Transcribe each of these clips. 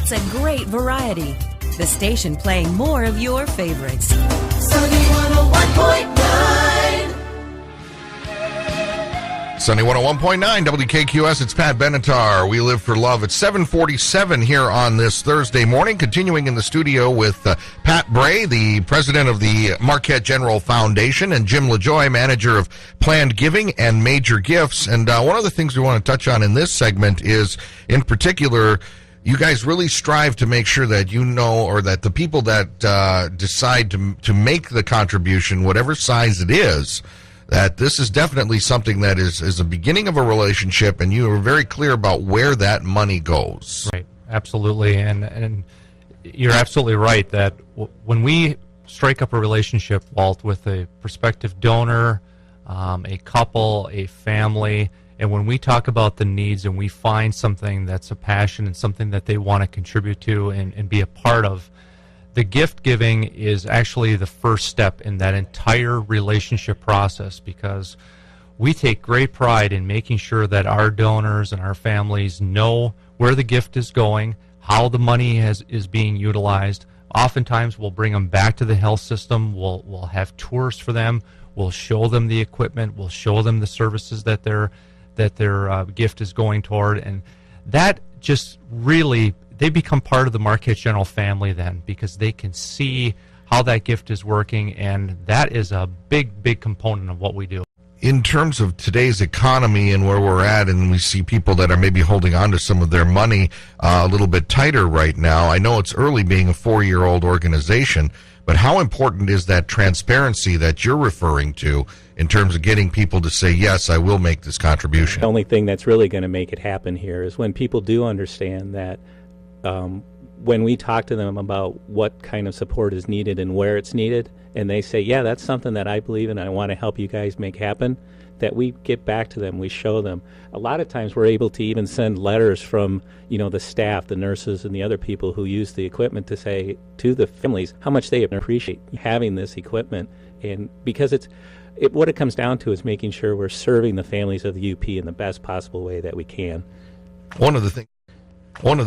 It's a great variety. The station playing more of your favorites. Sunny 101.9. Sunny 101.9 WKQS. It's Pat Benatar. We live for love. It's 7:47 here on this Thursday morning. Continuing in the studio with Pat Bray, the president of the Marquette General Foundation, and Jim Lajoie, manager of Planned Giving and Major Gifts. And one of the things we want to touch on in this segment is, in particular, you guys really strive to make sure that you know, or that the people that decide to make the contribution, whatever size it is, that this is definitely something that is a beginning of a relationship, and you are very clear about where that money goes. Right, absolutely, and you're absolutely right that when we strike up a relationship, Walt, with a prospective donor, a couple, a family, and when we talk about the needs and we find something that's a passion and something that they want to contribute to and be a part of, the gift giving is actually the first step in that entire relationship process, because we take great pride in making sure that our donors and our families know where the gift is going, how the money is being utilized. Oftentimes we'll bring them back to the health system, we'll have tours for them, we'll show them the equipment, we'll show them the services that their gift is going toward, and that just really, they become part of the Marquette General family then, because they can see how that gift is working, and that is a big component of what we do. In terms of today's economy and where we're at, and we see people that are maybe holding on to some of their money a little bit tighter right now, I know it's early being a 4-year-old organization, but how important is that transparency that you're referring to in terms of getting people to say, yes, I will make this contribution? The only thing that's really going to make it happen here is when people do understand that when we talk to them about what kind of support is needed and where it's needed, and they say, yeah, that's something that I believe in and I want to help you guys make happen, that we get back to them, we show them. A lot of times we're able to even send letters from, the staff, the nurses, and the other people who use the equipment to say to the families how much they appreciate having this equipment. And because what it comes down to is making sure we're serving the families of the UP in the best possible way that we can. One of the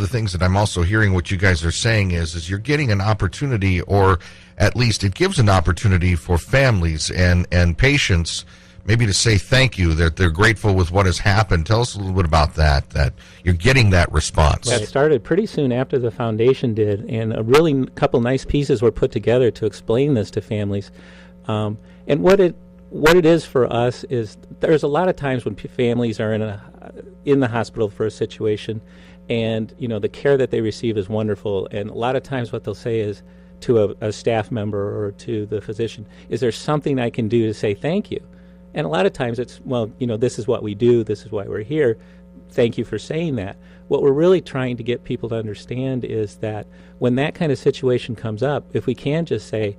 things that I'm also hearing what you guys are saying is you're getting an opportunity, or at least it gives an opportunity for families and patients maybe to say thank you, that they're grateful with what has happened. Tell us a little bit about that you're getting that response. That started pretty soon after the foundation did, and a really couple nice pieces were put together to explain this to families. And what it is for us is there's a lot of times when families are in the hospital for a situation, and the care that they receive is wonderful, and a lot of times what they'll say is to a staff member or to the physician, is there something I can do to say thank you? And a lot of times it's, this is what we do, this is why we're here, thank you for saying that. What we're really trying to get people to understand is that when that kind of situation comes up, if we can just say,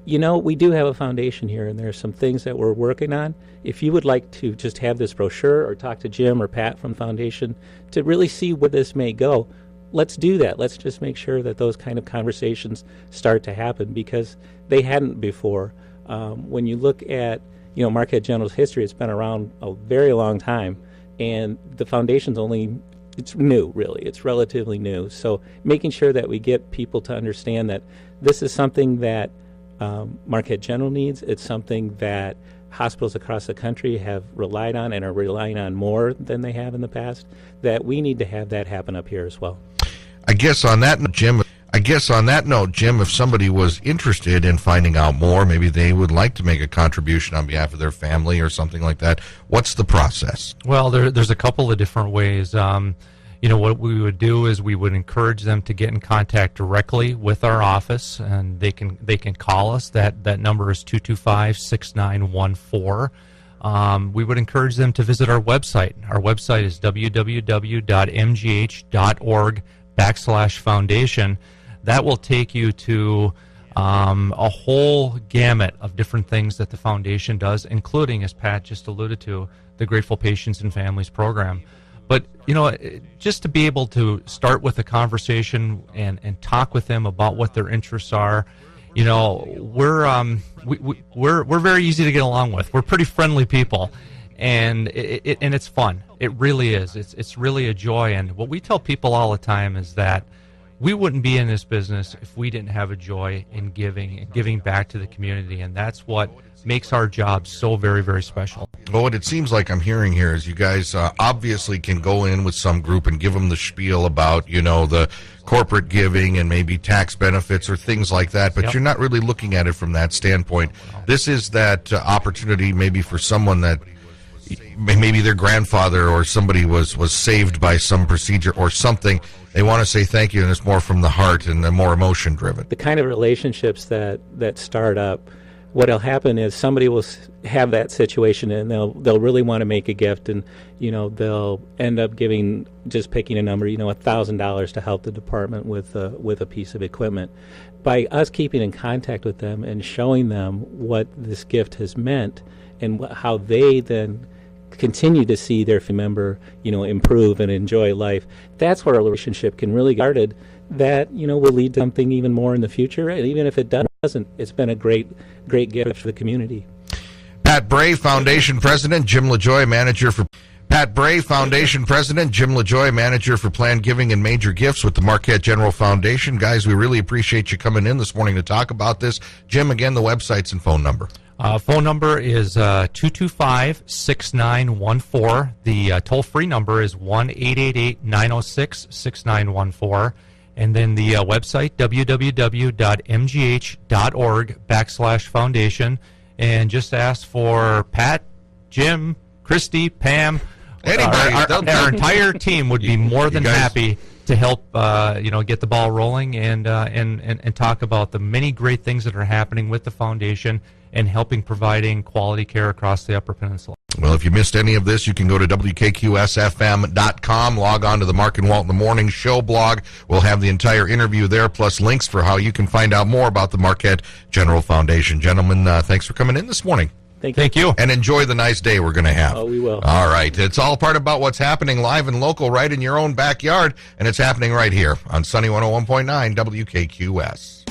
we do have a foundation here, and there are some things that we're working on. If you would like to just have this brochure or talk to Jim or Pat from Foundation to really see where this may go, let's do that. Let's just make sure that those kind of conversations start to happen, because they hadn't before. When you look at Marquette General's history, it's been around a very long time, and the foundation's it's new, really. It's relatively new. So making sure that we get people to understand that this is something that Marquette General needs. It's something that hospitals across the country have relied on and are relying on more than they have in the past, that we need to have that happen up here as well. I guess on that note, Jim, if somebody was interested in finding out more, maybe they would like to make a contribution on behalf of their family or something like that, what's the process? Well, there's a couple of different ways. What we would do is we would encourage them to get in contact directly with our office, and they can call us. That number is 225-6914. We would encourage them to visit our website. Our website is www.mgh.org/foundation. That will take you to a whole gamut of different things that the foundation does, including, as Pat just alluded to, the Grateful Patients and Families program. But, just to be able to start with a conversation and talk with them about what their interests are, we're very easy to get along with. We're pretty friendly people, and it's fun. It really is. It's really a joy. And what we tell people all the time is that we wouldn't be in this business if we didn't have a joy in giving and giving back to the community, and that's what makes our job so very, very special. Well, what it seems like I'm hearing here is you guys obviously can go in with some group and give them the spiel about, the corporate giving and maybe tax benefits or things like that, but you're not really looking at it from that standpoint. This is that opportunity maybe for someone that maybe their grandfather or somebody was saved by some procedure or something. They want to say thank you, and it's more from the heart and more emotion-driven. The kind of relationships that start up, what'll happen is somebody will have that situation and they'll really want to make a gift, and they'll end up giving, just picking a number, $1,000 to help the department with a piece of equipment. By us keeping in contact with them and showing them what this gift has meant and how they then continue to see their family member, improve and enjoy life, that's where a relationship can really get started. That will lead to something even more in the future, and even if it doesn't, it's been a great gift for the community. Pat Bray, Foundation President, Jim Lajoie, Manager for Planned Giving and Major Gifts with the Marquette General Foundation. Guys, we really appreciate you coming in this morning to talk about this. Jim, again, the websites and phone number. Phone number is 225-6914. The toll-free number is 1-888-906-6914. And then the website, www.mgh.org/foundation. And just ask for Pat, Jim, Christy, Pam. Anybody. Our entire team would be more than happy to help get the ball rolling and talk about the many great things that are happening with the foundation and providing quality care across the Upper Peninsula. Well, if you missed any of this, you can go to WKQSFM.com, log on to the Mark and Walt in the Morning show blog. We'll have the entire interview there, plus links for how you can find out more about the Marquette General Foundation. Gentlemen, thanks for coming in this morning. Thank you. And enjoy the nice day we're going to have. Oh, we will. All right. It's all part about what's happening live and local right in your own backyard, and it's happening right here on Sunny 101.9 WKQS.